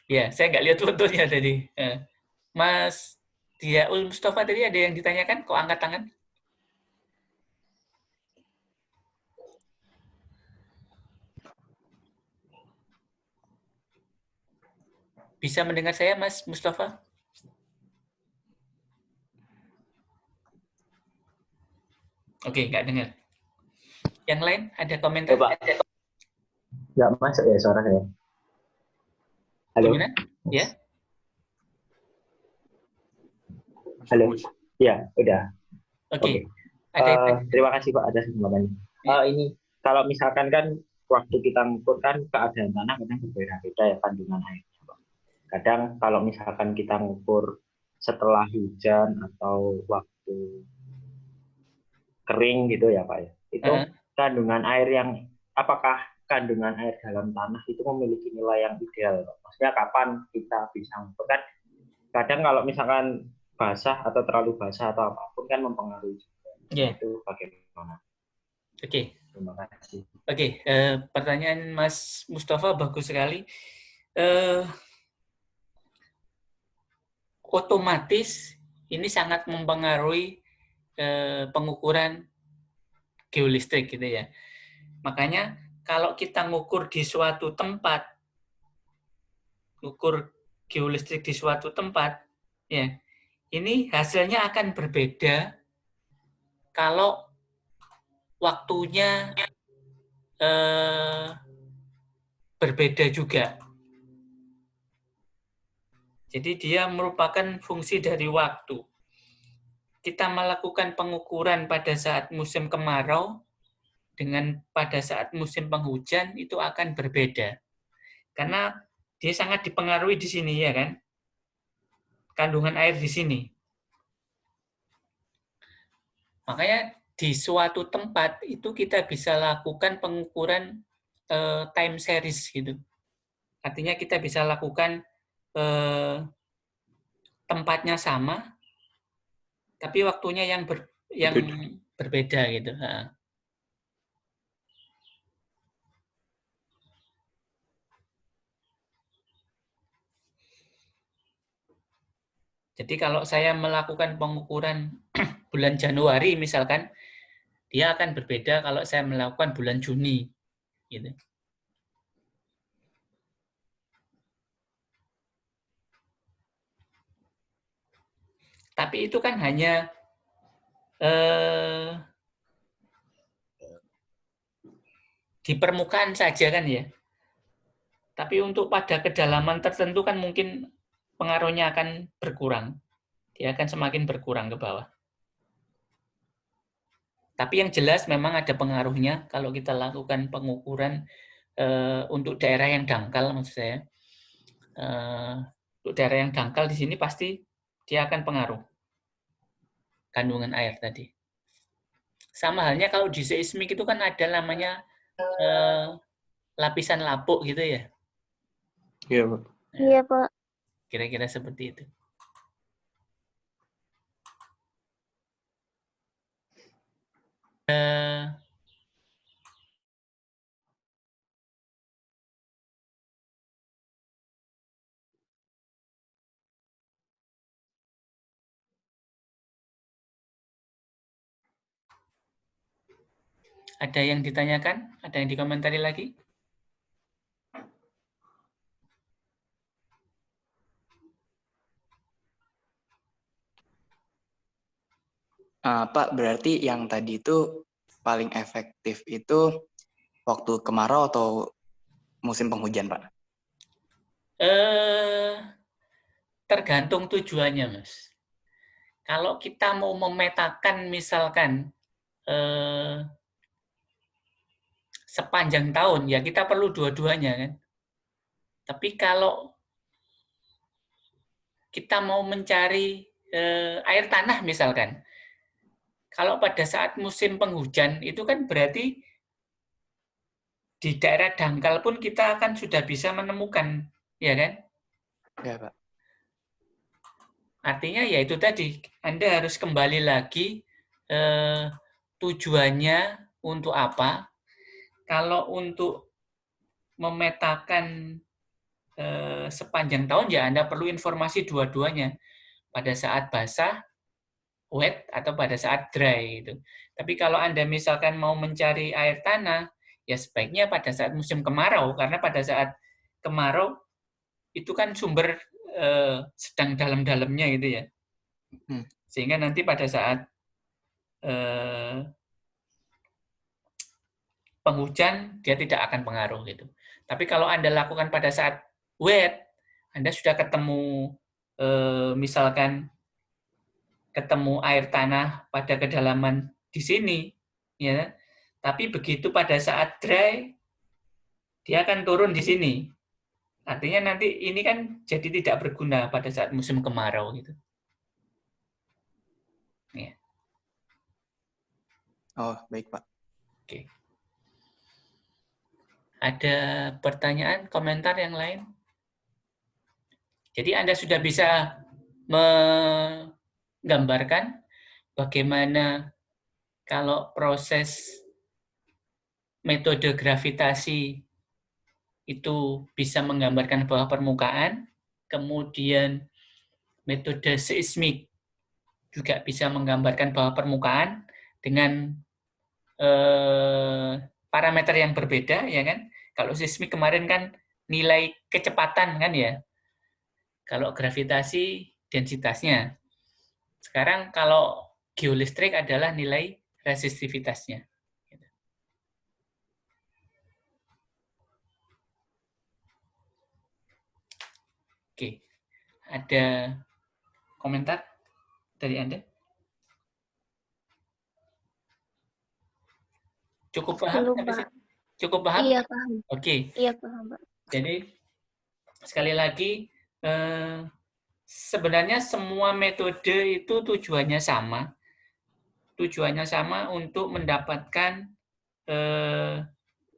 Ya, saya nggak lihat fotonya tadi. Mas Diaul Mustafa tadi ada yang ditanyakan? Kok angkat tangan? Bisa mendengar saya, Mas Mustafa? Oke, nggak dengar. Yang lain ada komentar? Pak. Nggak masuk ya suara saya. Halo. Gimana? Ya? Halo. Ya, udah. Oke. Terima kasih Pak atas kesempatan. Ini kalau misalkan kan waktu kita ngukur kan keadaan tanah kadang berbeda-beda ya kandungan airnya, Pak. Kadang kalau misalkan kita ngukur setelah hujan atau waktu kering gitu ya Pak ya. Itu kandungan air yang apakah kandungan air dalam tanah itu memiliki nilai yang ideal, Pak? Maksudnya kapan kita bisa ngukur kan? Kadang kalau misalkan basah atau terlalu basah atau apapun kan mempengaruhi juga. Itu bagaimana? Oke. Terima kasih. Oke, pertanyaan Mas Mustafa bagus sekali. Otomatis ini sangat mempengaruhi pengukuran geolistrik gitu ya. Makanya kalau kita ngukur di suatu tempat, ukur geolistrik di suatu tempat, ya, ini hasilnya akan berbeda kalau waktunya berbeda juga. Jadi dia merupakan fungsi dari waktu. Kita melakukan pengukuran pada saat musim kemarau dengan pada saat musim penghujan itu akan berbeda. Karena dia sangat dipengaruhi di sini ya kan. Kandungan air di sini. Makanya di suatu tempat itu kita bisa lakukan pengukuran time series gitu. Artinya kita bisa lakukan tempatnya sama, tapi waktunya yang berbeda gitu. Jadi kalau saya melakukan pengukuran bulan Januari misalkan, dia akan berbeda kalau saya melakukan bulan Juni. Gitu. Tapi itu kan hanya di permukaan saja kan ya. Tapi untuk pada kedalaman tertentu kan mungkin pengaruhnya akan berkurang. Dia akan semakin berkurang ke bawah. Tapi yang jelas memang ada pengaruhnya kalau kita lakukan pengukuran untuk daerah yang dangkal, maksud saya. Untuk daerah yang dangkal di sini pasti dia akan pengaruh kandungan air tadi. Sama halnya kalau di seismik itu kan ada namanya lapisan lapuk gitu ya. Iya, Pak. Iya, Pak. Kira-kira seperti itu. Ada yang ditanyakan? Ada yang dikomentari lagi? Pak, berarti yang tadi itu paling efektif itu waktu kemarau atau musim penghujan, Pak? Tergantung tujuannya, Mas. Kalau kita mau memetakan misalkan sepanjang tahun, ya kita perlu dua-duanya kan. Tapi kalau kita mau mencari air tanah misalkan, kalau pada saat musim penghujan itu kan berarti di daerah dangkal pun kita akan sudah bisa menemukan, ya kan? Ya, Pak. Artinya ya itu tadi, Anda harus kembali lagi tujuannya untuk apa. Kalau untuk memetakan sepanjang tahun ya Anda perlu informasi dua-duanya pada saat basah, wet, atau pada saat dry gitu. Tapi kalau Anda misalkan mau mencari air tanah, ya sebaiknya pada saat musim kemarau, karena pada saat kemarau itu kan sumber sedang dalam-dalamnya gitu ya. Sehingga nanti pada saat penghujan dia tidak akan pengaruh gitu. Tapi kalau Anda lakukan pada saat wet, Anda sudah ketemu misalkan ketemu air tanah pada kedalaman di sini, ya. Tapi begitu pada saat dry, dia akan turun di sini. Artinya nanti ini kan jadi tidak berguna pada saat musim kemarau gitu. Ya. Oh, baik, Pak. Oke. Ada pertanyaan, komentar yang lain? Jadi Anda sudah bisa menggambarkan bagaimana kalau proses metode gravitasi itu bisa menggambarkan bawah permukaan, kemudian metode seismik juga bisa menggambarkan bawah permukaan dengan parameter yang berbeda, ya kan? Kalau seismik kemarin kan nilai kecepatan kan ya. Kalau gravitasi densitasnya. Sekarang kalau geolistrik adalah nilai resistivitasnya. Oke, ada komentar dari Anda? Cukup paham Belum, sampai Pak. sini? Cukup paham? Iya, paham. Oke. Iya, paham, Pak. Jadi sekali lagi sebenarnya semua metode itu tujuannya sama. Tujuannya sama untuk mendapatkan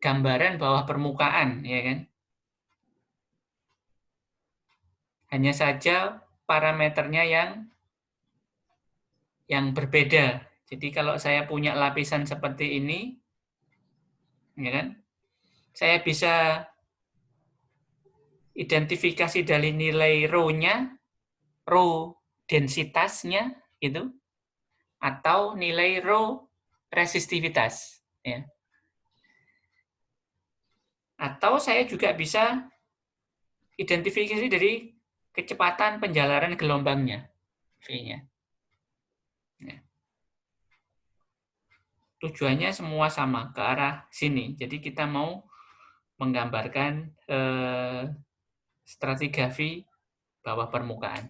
gambaran bawah permukaan, ya kan? Hanya saja parameternya yang berbeda. Jadi kalau saya punya lapisan seperti ini, ya kan? Saya bisa identifikasi dari nilai rho-nya, rho densitasnya itu, atau nilai rho resistivitas, ya. Atau saya juga bisa identifikasi dari kecepatan penjalaran gelombangnya, V-nya. Ya. Tujuannya semua sama, ke arah sini. Jadi kita mau menggambarkan stratigrafi bawah permukaan.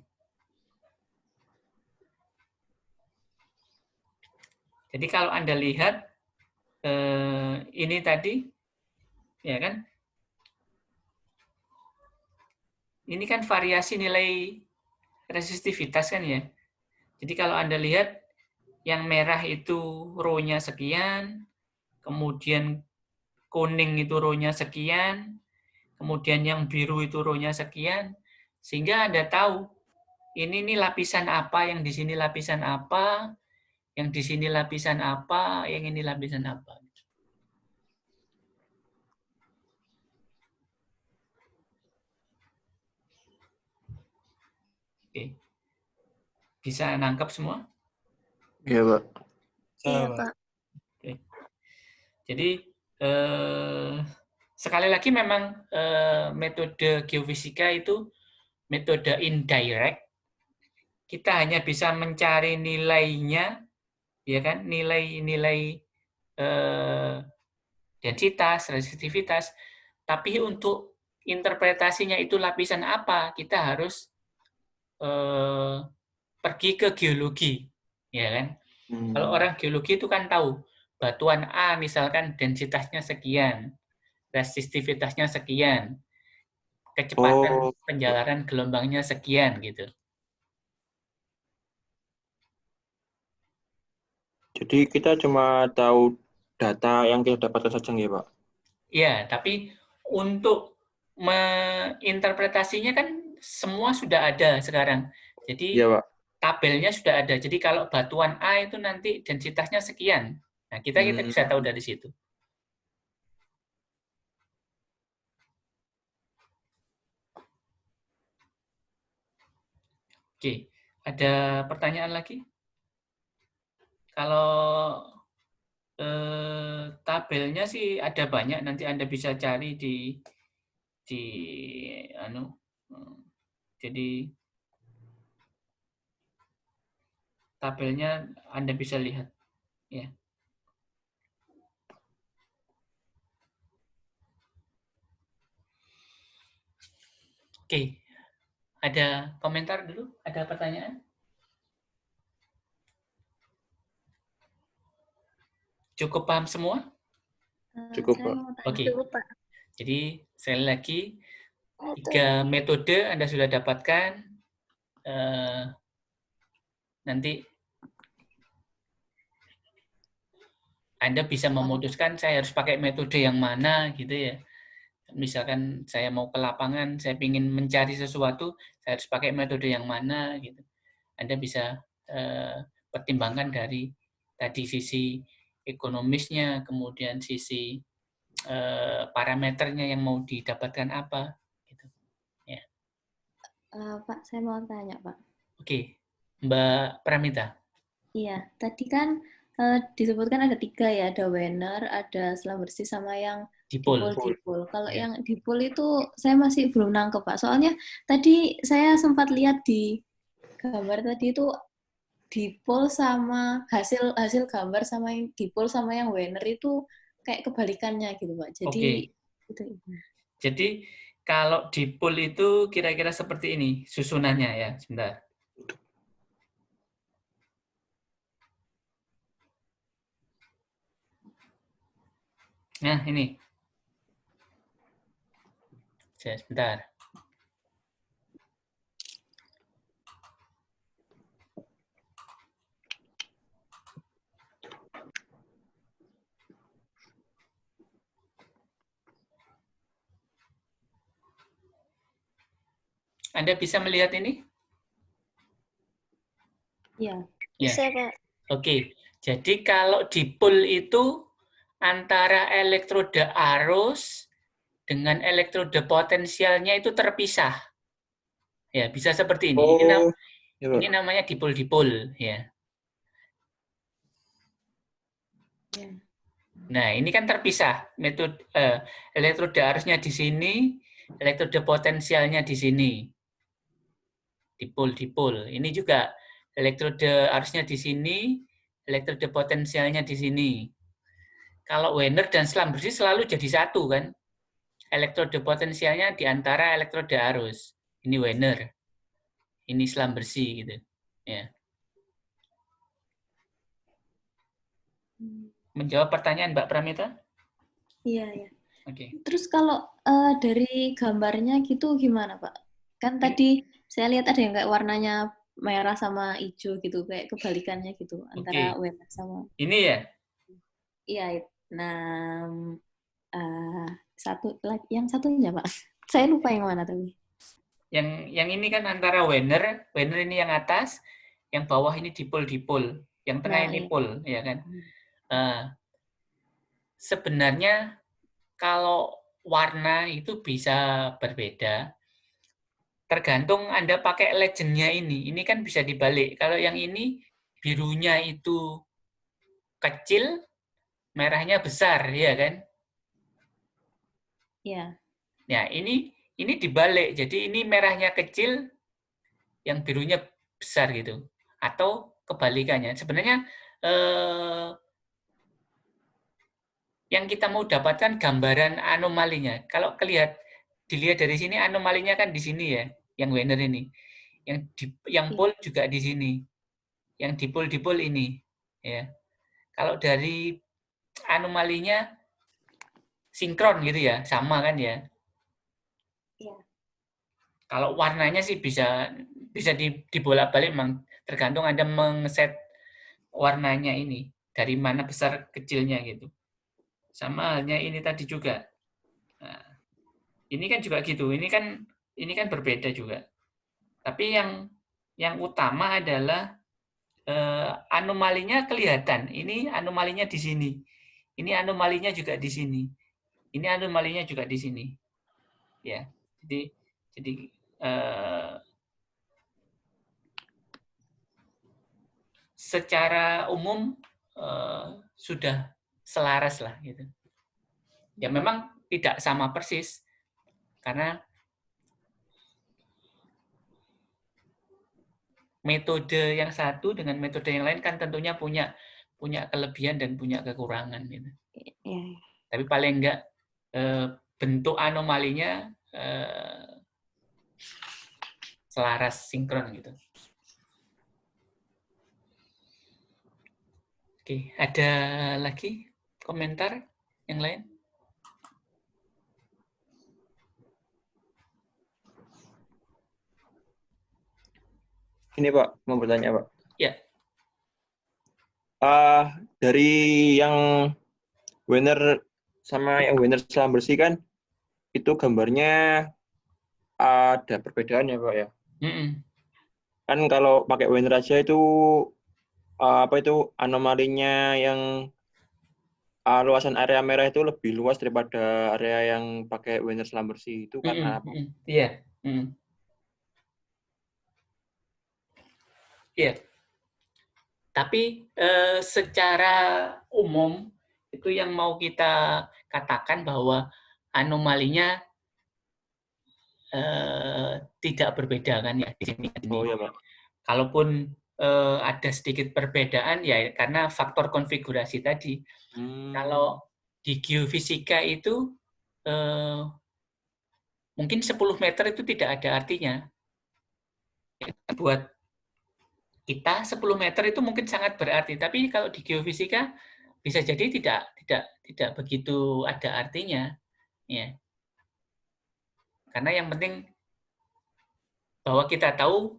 Jadi kalau Anda lihat ini tadi, ya kan? Ini kan variasi nilai resistivitas kan ya. Jadi kalau Anda lihat yang merah itu rho-nya sekian, kemudian kuning itu rho-nya sekian, kemudian yang biru itu rho-nya sekian, sehingga Anda tahu ini nih lapisan apa, yang di sini lapisan apa, yang di sini lapisan apa, yang ini lapisan apa. Oke. Bisa nangkap semua? Iya, Pak. Iya, Pak. Oke. Jadi sekali lagi memang metode geofisika itu metode indirect. Kita hanya bisa mencari nilainya, ya kan, nilai-nilai densitas, resistitivitas. Tapi untuk interpretasinya itu lapisan apa, kita harus pergi ke geologi, ya kan? Kalau orang geologi itu kan tahu batuan A misalkan densitasnya sekian, resistivitasnya sekian, kecepatan penjalaran gelombangnya sekian gitu. Jadi kita cuma tahu data yang kita dapatkan saja ya, Pak? Ya, tapi untuk menginterpretasinya kan semua sudah ada sekarang. Jadi Iya, Pak. tabelnya sudah ada. Jadi kalau batuan A itu nanti densitasnya sekian. Nah, kita bisa tahu dari situ. Oke, ada pertanyaan lagi? Kalau tabelnya sih ada banyak, nanti Anda bisa cari di jadi tabelnya Anda bisa lihat ya. Oke, ada komentar dulu? Ada pertanyaan? Cukup paham semua? Cukup, Saya Pak. mau tanya Oke. dulu, Pak. Jadi sekali lagi 3 metode Anda sudah dapatkan. Nanti Anda bisa memutuskan saya harus pakai metode yang mana gitu ya. Misalkan saya mau ke lapangan, saya ingin mencari sesuatu, saya harus pakai metode yang mana gitu. Anda bisa pertimbangkan dari tadi sisi ekonomisnya, kemudian sisi parameternya yang mau didapatkan apa gitu. Ya. Pak, saya mau tanya, Pak. Oke, Mbak Pramita. Iya, tadi kan disebutkan ada 3 ya, ada Wener, ada selang bersih, sama yang Dipol. dipol. Kalau Ya. yang dipol itu saya masih belum nangkep, Pak. Soalnya tadi saya sempat lihat di gambar tadi itu dipol sama hasil gambar sama yang dipol sama yang Wener itu kayak kebalikannya gitu, Pak. Jadi itu. Jadi kalau dipol itu kira-kira seperti ini susunannya ya, sebentar. Nah, ini. Sebentar. Anda bisa melihat ini? Iya. Bisa, Pak. Oke. Jadi kalau dipol itu antara elektroda arus dengan elektroda potensialnya itu terpisah. Ya, bisa seperti ini. Ini namanya dipol-dipol ya. Nah, ini kan terpisah. Metode elektroda arusnya di sini, elektroda potensialnya di sini. Dipol-dipol. Ini juga elektroda arusnya di sini, elektroda potensialnya di sini. Kalau Wener dan selang bersih selalu jadi satu kan? Elektroda potensialnya di antara elektroda arus. Ini Wener. Ini selang bersih gitu. Ya. Menjawab pertanyaan Mbak Pramita? Iya, ya. Oke. Terus kalau dari gambarnya gitu gimana, Pak? Kan tadi saya lihat ada yang kayak warnanya merah sama hijau gitu, kayak kebalikannya gitu antara Wener sama. Ini ya? Iya. Nah, yang satunya, Pak. Saya lupa yang mana tadi. Yang ini kan antara Wener ini yang atas, yang bawah ini dipol, yang tengah ini pol, ya kan? Sebenarnya kalau warna itu bisa berbeda, tergantung Anda pakai legend-nya ini. Ini kan bisa dibalik. Kalau yang ini birunya itu kecil, merahnya besar, ya kan? Iya. Nah, ini dibalik. Jadi ini merahnya kecil, yang birunya besar gitu. Atau kebalikannya. Sebenarnya yang kita mau dapatkan gambaran anomalinya. Kalau dilihat dari sini anomalinya kan di sini ya, yang Wener ini. Yang pol juga di sini. Yang dipol ini, ya. Kalau dari anomalinya sinkron gitu ya, sama kan ya. Iya. Kalau warnanya sih bisa dibolak-balik, memang tergantung Anda mengeset warnanya ini dari mana besar kecilnya gitu. Sama halnya ini tadi juga. Nah, ini kan juga gitu. Ini kan berbeda juga. Tapi yang utama adalah anomalinya kelihatan. Ini anomalinya di sini. Ini anomalinya juga di sini. Ini anomalinya juga di sini. Ya. Jadi secara umum sudah selaras lah gitu. Ya memang tidak sama persis karena metode yang satu dengan metode yang lain kan tentunya punya kelebihan dan punya kekurangan gitu. Ya. Tapi paling enggak bentuk anomalinya selaras, sinkron gitu. Oke, ada lagi komentar yang lain? Ini Pak, mau bertanya Pak. Ya. Dari yang Wener sama yang Wener selam bersih kan, itu gambarnya ada perbedaan ya Pak ya. Kan kalau pakai Wener aja itu anomalinya yang luasan area merah itu lebih luas daripada area yang pakai Wener selam bersih. Itu karena apa? Iya. Iya. Tapi secara umum itu yang mau kita katakan bahwa anomalinya tidak berbeda kan ya di sini. Oh iya Pak. Kalaupun ada sedikit perbedaan ya karena faktor konfigurasi tadi. Kalau di geofisika itu mungkin 10 meter itu tidak ada artinya. Buat kita 10 meter itu mungkin sangat berarti, tapi kalau di geofisika bisa jadi tidak begitu ada artinya, ya. Karena yang penting bahwa kita tahu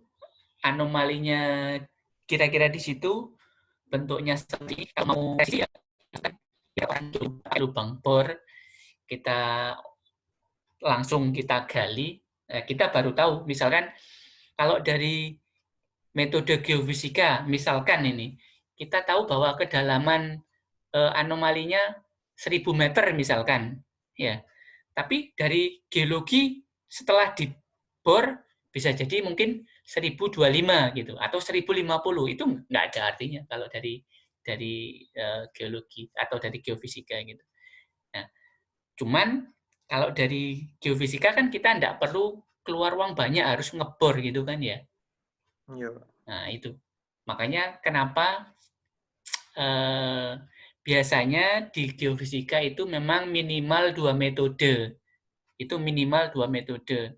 anomalinya kira-kira di situ bentuknya seperti kalau mau ya lubang bor kita langsung kita gali, kita baru tahu misalkan kalau dari metode geofisika misalkan ini kita tahu bahwa kedalaman anomalinya 1000 meter misalkan, ya. Tapi dari geologi setelah dibor bisa jadi mungkin 1025 gitu atau 1050 itu nggak ada artinya kalau dari geologi atau dari geofisika gitu. Nah, cuman kalau dari geofisika kan kita nggak perlu keluar uang banyak harus ngebor gitu kan ya. Iya. Nah itu makanya kenapa biasanya di geofisika itu memang minimal 2 metode. Itu minimal 2 metode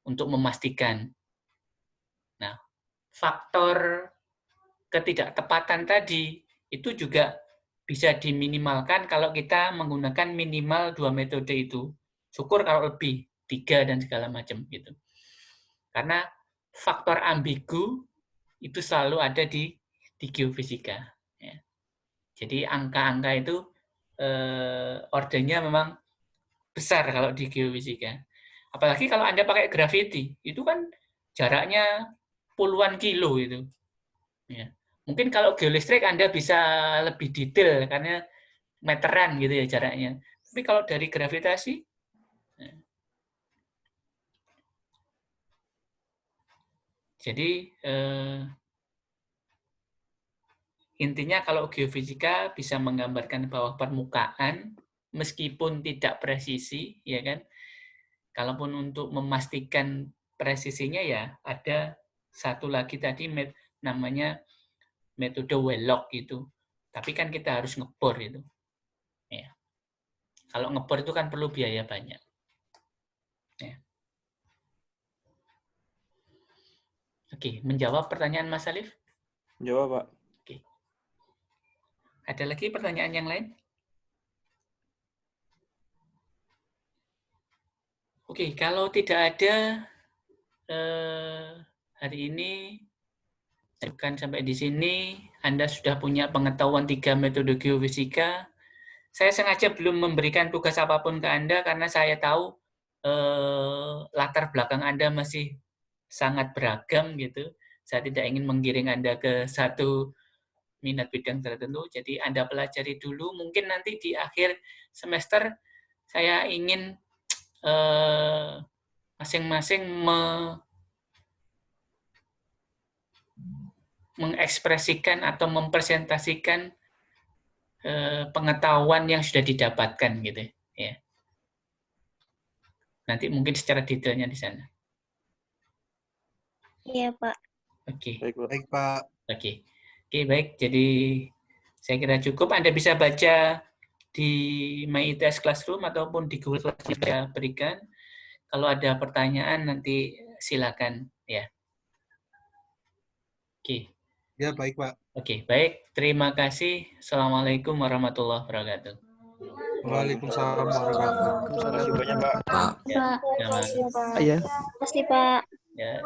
untuk memastikan. Nah, faktor ketidaktepatan tadi itu juga bisa diminimalkan kalau kita menggunakan minimal 2 metode itu. Syukur kalau lebih, 3 dan segala macam gitu. Karena faktor ambigu itu selalu ada di geofisika. Ya. Jadi angka-angka itu ordernya memang besar kalau di geofisika. Apalagi kalau Anda pakai gravity, itu kan jaraknya puluhan kilo itu. Ya. Mungkin kalau geolistrik Anda bisa lebih detail karena meteran gitu ya jaraknya. Tapi kalau dari gravitasi, ya. Jadi intinya kalau geofisika bisa menggambarkan bawah permukaan meskipun tidak presisi, ya kan? Kalaupun untuk memastikan presisinya ya ada satu lagi tadi namanya metode Wheelock gitu. Tapi kan kita harus ngebor itu. Ya. Kalau ngebor itu kan perlu biaya banyak. Ya. Oke, menjawab pertanyaan Mas Alif? Jawab Pak. Oke. Ada lagi pertanyaan yang lain? Oke, kalau tidak ada hari ini bukan sampai di sini. Anda sudah punya pengetahuan 3 metode geofisika. Saya sengaja belum memberikan tugas apapun ke Anda karena saya tahu latar belakang Anda masih sangat beragam gitu. Saya tidak ingin menggiring Anda ke satu minat bidang tertentu. Jadi Anda pelajari dulu. Mungkin nanti di akhir semester saya ingin masing-masing mengekspresikan atau mempresentasikan pengetahuan yang sudah didapatkan gitu ya. Nanti mungkin secara detailnya di sana. Iya, Pak. Oke. Baik, Pak. Oke, baik. Jadi saya kira cukup. Anda bisa baca di MyITS Classroom ataupun di Google Classroom yang saya berikan. Kalau ada pertanyaan nanti silakan ya. Oke. Ya, baik, Pak. Oke, baik. Terima kasih. Assalamualaikum warahmatullahi wabarakatuh. Waalaikumsalam warahmatullahi wabarakatuh. Terima kasih banyak, Pak. Pak. Iya. Terima kasih, Pak. Ya.